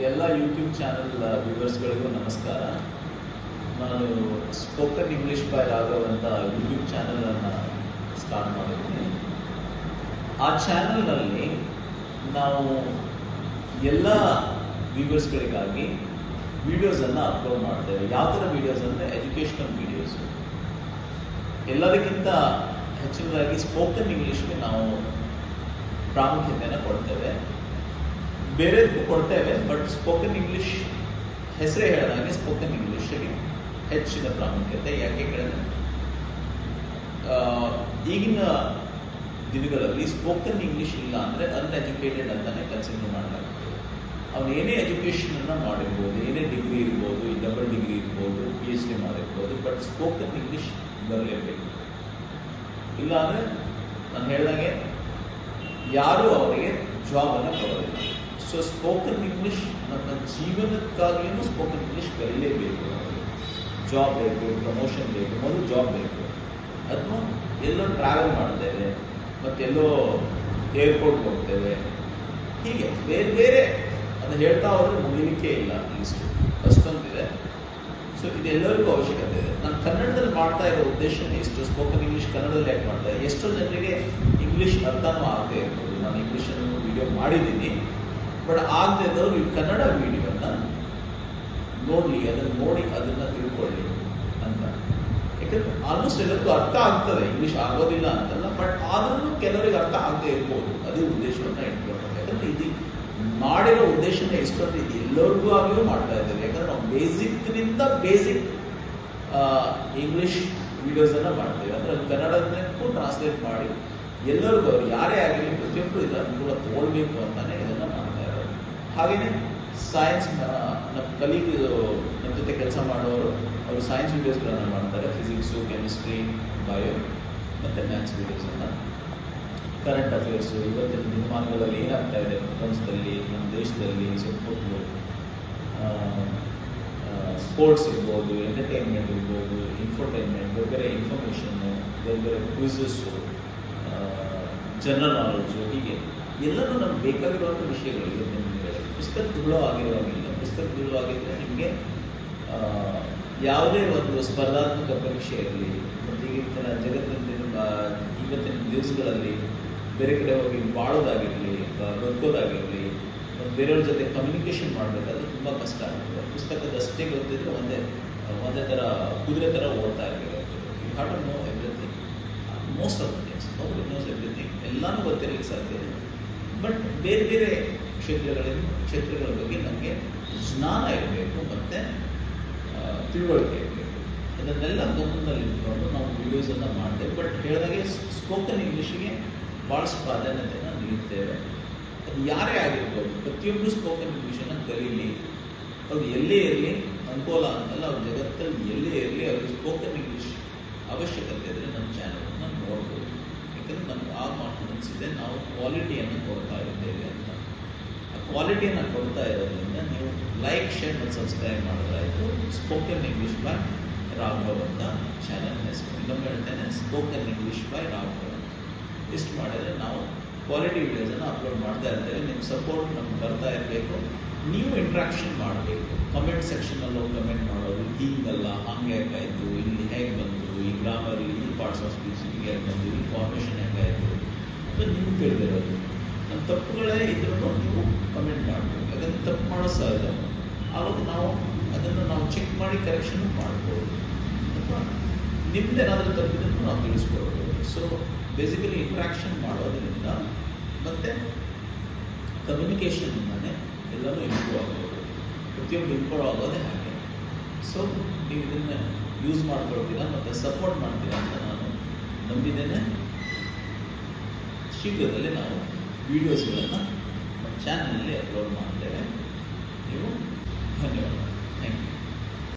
ಎಲ್ಲ YouTube channel ವ್ಯೂವರ್ಸ್ಗಳಿಗೂ ನಮಸ್ಕಾರ. ನಾನು ಸ್ಪೋಕನ್ ಇಂಗ್ಲೀಷ್ ಬೈ ರಾಘವ್ ಅಂತ ಯೂಟ್ಯೂಬ್ ಚಾನಲನ್ನು ಸ್ಟಾರ್ಟ್ ಮಾಡಿದ್ದೀನಿ. ಆ ಚಾನಲ್ನಲ್ಲಿ ನಾವು ಎಲ್ಲ ವ್ಯೂವರ್ಸ್ಗಳಿಗಾಗಿ ವೀಡಿಯೋಸನ್ನು ಅಪ್ಲೋಡ್ ಮಾಡ್ತೇವೆ. ಯಾವ ಥರ ವೀಡಿಯೋಸ್ ಅಂದರೆ ಎಜುಕೇಷನಲ್ ವೀಡಿಯೋಸು. ಎಲ್ಲದಕ್ಕಿಂತ ಹೆಚ್ಚಿನದಾಗಿ ಸ್ಪೋಕನ್ ಇಂಗ್ಲೀಷ್ಗೆ ನಾವು ಪ್ರಾಮುಖ್ಯತೆಯನ್ನು ಕೊಡ್ತೇವೆ. ಬೇರೆದಕ್ಕೂ ಕೊಡ್ತೇವೆ, ಬಟ್ ಸ್ಪೋಕನ್ ಇಂಗ್ಲೀಷ್ ಹೆಸರೇ ಹೇಳಿದಾಗೆ ಸ್ಪೋಕನ್ ಇಂಗ್ಲೀಷಿಗೆ ಹೆಚ್ಚಿನ ಪ್ರಾಮುಖ್ಯತೆ. ಯಾಕೆ ಕೇಳಿದ್ರೆ ಈಗಿನ ದಿನಗಳಲ್ಲಿ ಸ್ಪೋಕನ್ ಇಂಗ್ಲೀಷ್ ಇಲ್ಲ ಅಂದರೆ ಅನ್ಎಜುಕೇಟೆಡ್ ಅಂತಾನೆ ಕನ್ಸಿಡರ್ ಮಾಡಲಾಗ್ತದೆ. ಅವನು ಏನೇ ಎಜುಕೇಷನನ್ನು ಮಾಡಿರ್ಬೋದು, ಏನೇ ಡಿಗ್ರಿ ಇರ್ಬೋದು, ಈ ಡಬಲ್ ಡಿಗ್ರಿ ಇರ್ಬೋದು, PhD ಮಾಡಿರ್ಬೋದು, ಬಟ್ ಸ್ಪೋಕನ್ ಇಂಗ್ಲೀಷ್ ಬರಲೇಬೇಕು. ಇಲ್ಲ ಅಂದರೆ ನಾನು ಹೇಳಿದಾಗೆ ಯಾರೂ ಅವರಿಗೆ ಜಾಬನ್ನು ಕೊಡೋದಿಲ್ಲ. ಸೊ ಸ್ಪೋಕನ್ ಇಂಗ್ಲೀಷ್ ನಮ್ಮ ಜೀವನಕ್ಕಾಗಿಯೂ ಸ್ಪೋಕನ್ ಇಂಗ್ಲೀಷ್ ಕಲಿಯಲೇಬೇಕು. ಜಾಬ್ ಬೇಕು, ಪ್ರಮೋಷನ್ ಬೇಕು, ಮೊದಲು ಜಾಬ್ ಬೇಕು. ಅಥವಾ ಎಲ್ಲೋ ಟ್ರಾವೆಲ್ ಮಾಡ್ತೇವೆ, ಮತ್ತೆಲ್ಲೋ ಏರ್ಪೋರ್ಟ್ಗೆ ಹೋಗ್ತೇವೆ, ಹೀಗೆ ಬೇರೆ ಬೇರೆ ಅದು ಹೇಳ್ತಾ ಹೋದ್ರೆ ಮುಗಿಲಿಕ್ಕೆ ಇಲ್ಲ. ಲಿಸ್ಟು ಅಷ್ಟೊಂದಿದೆ. ಸೊ ಇದೆಲ್ಲರಿಗೂ ಅವಶ್ಯಕತೆ ಇದೆ. ನಾನು ಕನ್ನಡದಲ್ಲಿ ಮಾಡ್ತಾ ಇರೋ ಉದ್ದೇಶನೇ ಇಷ್ಟು. ಸ್ಪೋಕನ್ ಇಂಗ್ಲೀಷ್ ಕನ್ನಡದಲ್ಲಿ ಯಾಕೆ ಮಾಡ್ತಾ ಇದ್ದೆ? ಎಷ್ಟೋ ಜನರಿಗೆ ಇಂಗ್ಲೀಷ್ ಅರ್ಥನೂ ಆಗದೆ ಇರ್ಬೋದು. ನಾನು ಇಂಗ್ಲೀಷನ್ನು ವಿಡಿಯೋ ಮಾಡಿದ್ದೀನಿ, ಬಟ್ ಆಗದೆ ಇದ್ದವರು ಈ ಕನ್ನಡ ವಿಡಿಯೋನ ನೋಡಲಿ, ಅದನ್ನು ನೋಡಿ ಅದನ್ನು ತಿಳ್ಕೊಳ್ಳಿ ಅಂತ. ಯಾಕಂದ್ರೆ ಆಲ್ಮೋಸ್ಟ್ ಎಲ್ಲರಿಗೂ ಅರ್ಥ ಆಗ್ತದೆ, ಇಂಗ್ಲೀಷ್ ಆಗೋದಿಲ್ಲ ಅಂತಲ್ಲ, ಬಟ್ ಆದ್ರೂ ಕೆಲವರಿಗೆ ಅರ್ಥ ಆಗದೆ ಇರ್ಬೋದು. ಅದೇ ಉದ್ದೇಶವನ್ನು ಇಟ್ಕೊಂಡು. ಯಾಕಂದ್ರೆ ಇದು ಮಾಡಿರೋ ಉದ್ದೇಶನೇ ಇಷ್ಟೊಂದು ಇದು ಎಲ್ಲರಿಗೂ ಆಗಿಯೂ ಮಾಡ್ತಾ ಇದ್ದೇವೆ. ಯಾಕಂದ್ರೆ ನಾವು ಬೇಸಿಕ್ನಿಂದ ಬೇಸಿಕ್ ಇಂಗ್ಲೀಷ್ ವಿಡಿಯೋಸನ್ನು ಮಾಡ್ತೇವೆ. ಅಂದರೆ ಕನ್ನಡಕ್ಕೂ ಟ್ರಾನ್ಸ್ಲೇಟ್ ಮಾಡಿ ಎಲ್ಲರಿಗೂ, ಅವ್ರು ಯಾರೇ ಆಗಿರಲಿ, ಪ್ರತಿಯೊಬ್ಬರು ಇದನ್ನು ಕೂಡ ತಗೊಳ್ಬೇಕು ಅಂತಾನೆ ಇದನ್ನು ಮಾಡ್ತಾ ಇರೋದು. ಹಾಗೆಯೇ ಸೈನ್ಸ್ ನಮ್ಮ ಕಲೀಗ್ ನಮ್ಮ ಜೊತೆ ಕೆಲಸ ಮಾಡೋರು, ಅವರು ಸೈನ್ಸ್ ವಿಡಿಯೋಸ್ಗಳನ್ನು ಮಾಡ್ತಾರೆ. ಫಿಸಿಕ್ಸು, ಕೆಮಿಸ್ಟ್ರಿ, ಬಯೋ ಮತ್ತು ಮ್ಯಾಥ್ಸ್ ವಿಡಿಯೋಸನ್ನು. ಕರೆಂಟ್ ಅಫೇರ್ಸು, ಇವತ್ತಿನ ದಿನಮಾನಗಳಲ್ಲಿ ಏನಾಗ್ತಾ ಇದೆ ಪ್ರಪಂಚದಲ್ಲಿ, ನಮ್ಮ ದೇಶದಲ್ಲಿ, ಸುತ್ತಮುತ್ತಲು, ಸ್ಪೋರ್ಟ್ಸ್ ಇರ್ಬೋದು, ಎಂಟರ್ಟೈನ್ಮೆಂಟ್ ಇರ್ಬೋದು, ಇನ್ಫೋಟೈನ್ಮೆಂಟ್, ಬೇರೆ ಬೇರೆ ಇನ್ಫಾರ್ಮೇಷನ್ನು, ಬೇರೆ ಬೇರೆ ಕ್ವಿಝಸ್ಸು, ಜನರಲ್ ನಾಲೆಡ್ಜು, ಹೀಗೆ ಎಲ್ಲನೂ ನಮ್ಗೆ ಬೇಕಾಗಿರುವಂಥ ವಿಷಯಗಳಿದೆ. ನಿಮಗೆ ಪುಸ್ತಕಗಳು ಆಗಿರುವಾಗಿಲ್ಲ. ಪುಸ್ತಕಗಳು ಆಗಿದ್ದರೆ ನಿಮಗೆ ಯಾವುದೇ ಒಂದು ಸ್ಪರ್ಧಾತ್ಮಕ ಪರೀಕ್ಷೆ ಇರಲಿ, ಮತ್ತು ಈಗಿನ ಇವತ್ತಿನ ದಿವಸಗಳಲ್ಲಿ ಬೇರೆ ಕಡೆ ಹೋಗಿ ಬಾಳೋದಾಗಿರಲಿ, ಬದುಕೋದಾಗಿರಲಿ, ಬೇರೆಯವ್ರ ಜೊತೆ ಕಮ್ಯುನಿಕೇಷನ್ ಮಾಡಬೇಕಾದ್ರೆ ತುಂಬ ಕಷ್ಟ ಆಗ್ತದೆ. ಪುಸ್ತಕದಷ್ಟೇ ಗೊತ್ತಿದ್ರೆ ಒಂದೇ ಥರ ಕುದುರೆ ಥರ ಓಡ್ತಾ ಇರಬೇಕಾಗ್ತದೆ. You have to know everything, most of the things. Nobody knows everything. ಎಲ್ಲನೂ ಗೊತ್ತಿರಲಿಕ್ಕೆ ಸಾಧ್ಯ ಇದೆ, ಬಟ್ ಬೇರೆ ಬೇರೆ ಕ್ಷೇತ್ರಗಳ ಬಗ್ಗೆ ನಮಗೆ ಜ್ಞಾನ ಇರಬೇಕು ಮತ್ತು ತಿಳುವಳಿಕೆ ಇರಬೇಕು. ಅದನ್ನೆಲ್ಲ ಗಮನದಲ್ಲಿಟ್ಕೊಂಡು ನಾವು ವಿಡಿಯೋಸನ್ನು ಮಾಡ್ತೇವೆ. ಬಟ್ ಹೇಳಿದಾಗೆ ಸ್ಪೋಕನ್ ಇಂಗ್ಲೀಷಿಗೆ ಭಾಳಷ್ಟು ಪ್ರಾಧಾನ್ಯತೆಯನ್ನು ನೀಡ್ತೇವೆ. ಅದು ಯಾರೇ ಆಗಿರ್ಬೋದು, ಪ್ರತಿಯೊಬ್ಬರು ಸ್ಪೋಕನ್ ಇಂಗ್ಲೀಷನ್ನು ಕಲೀಲಿ. ಅವ್ರು ಎಲ್ಲೇ ಇರಲಿ, ಅನುಕೂಲ ಅಂತಲ್ಲ, ಅವ್ರ ಜಗತ್ತಲ್ಲಿ ಎಲ್ಲೇ ಇರಲಿ, ಅವ್ರಿಗೆ ಸ್ಪೋಕನ್ ಇಂಗ್ಲೀಷ್ ಅವಶ್ಯಕತೆ ಇದ್ದರೆ ನಮ್ಮ ಚಾನಲನ್ನು ನೋಡ್ಬೋದು. ಯಾಕಂದರೆ ನಮ್ಗೆ ಆ ಕಾನ್ಫಿಡೆನ್ಸ್ ಇದೆ, ನಾವು ಕ್ವಾಲಿಟಿಯನ್ನು ಕೊಡ್ತಾ ಇದ್ದೇವೆ ಅಂತ. ಆ ಕ್ವಾಲಿಟಿಯನ್ನು ಕೊಡ್ತಾ ಇರೋದ್ರಿಂದ ನೀವು ಲೈಕ್, ಶೇರ್ ಮತ್ತು ಸಬ್ಸ್ಕ್ರೈಬ್ ಮಾಡಿದ್ರಾಯಿತು. ಸ್ಪೋಕನ್ ಇಂಗ್ಲೀಷ್ ಬೈ ರಾಘವ್ ಅಂತ ಚಾನಲ್ ಹೆಸರು. ಇನ್ನೊಮ್ಮೆ ಹೇಳ್ತೇನೆ, ಸ್ಪೋಕನ್ ಇಂಗ್ಲೀಷ್ ಬೈ ರಾಘವ್. ಇಷ್ಟು ಮಾಡಿದರೆ ನಾವು ಕ್ವಾಲಿಟಿ ವಿಡಿಯೋಸನ್ನು ಅಪ್ಲೋಡ್ ಮಾಡ್ತಾ ಇರ್ತೇವೆ. ನಿಮ್ಮ ಸಪೋರ್ಟ್ ನಮ್ಗೆ ಬರ್ತಾ ಇರಬೇಕು. ನೀವು ಇಂಟ್ರಾಕ್ಷನ್ ಮಾಡಬೇಕು. ಕಮೆಂಟ್ ಸೆಕ್ಷನಲ್ಲಿ ಹೋಗಿ ಕಮೆಂಟ್ ಮಾಡೋದು, ಹೀಗಲ್ಲ, ಹಾಗೆ ಹೇಗಾಯಿತು, ಇಲ್ಲಿ ಹೇಗೆ ಬಂತು, ಈ ಗ್ರಾಮರ್, ಈ ಪಾರ್ಟ್ಸ್ ಆಫ್ ಸ್ಪೀಚ್ ಹೀಗೆ ಹೇಗೆ ಬಂತು, ಈ ಫಾರ್ಮೇಷನ್ ಹೇಗಾಯಿತು ಅಂತ ನೀವು ತಿಳಿದಿರೋದು. ನಮ್ಮ ತಪ್ಪುಗಳೇ ಇದ್ರೂ ನೀವು ಕಮೆಂಟ್ ಮಾಡಬೇಕು. ಅದನ್ನು ತಪ್ಪು ಮಾಡೋ ಸಹಜ. ಆವಾಗ ನಾವು ಅದನ್ನು ನಾವು ಚೆಕ್ ಮಾಡಿ ಕರೆಕ್ಷನ್ ಮಾಡ್ಬೋದು, ಅಥವಾ ನಿಮ್ದೇನಾದರೂ ತಪ್ಪಿದ್ರು ನಾವು ತಿಳಿಸ್ಕೊಡ್ಬೋದು. ಸೊ ಬೇಸಿಕಲಿ ಇಂಟ್ರಾಕ್ಷನ್ ಮಾಡೋದ್ರಿಂದ ಮತ್ತು ಕಮ್ಯುನಿಕೇಷನ್ನೇ ಎಲ್ಲನೂ ಇಂಪ್ರೂವ್ ಆಗ್ಬೋದು. ಪ್ರತಿಯೊಂದು ಇಂಪ್ರೂವ್ ಆಗೋದೇ ಹಾಗೆ. ಸೊ ನೀವು ಇದನ್ನು ಯೂಸ್ ಮಾಡ್ಕೊಳ್ತೀರಾ ಮತ್ತು ಸಪೋರ್ಟ್ ಮಾಡ್ತೀರಾ ಅಂತ ನಾನು ನಂಬಿದ್ದೇನೆ. ಶೀಘ್ರದಲ್ಲೇ ನಾವು ವೀಡಿಯೋಸ್ಗಳನ್ನು ನಮ್ಮ ಚಾನಲಲ್ಲಿ ಅಪ್ಲೋಡ್ ಮಾಡ್ತೇವೆ. ನೀವು ಧನ್ಯವಾದ. Thank you.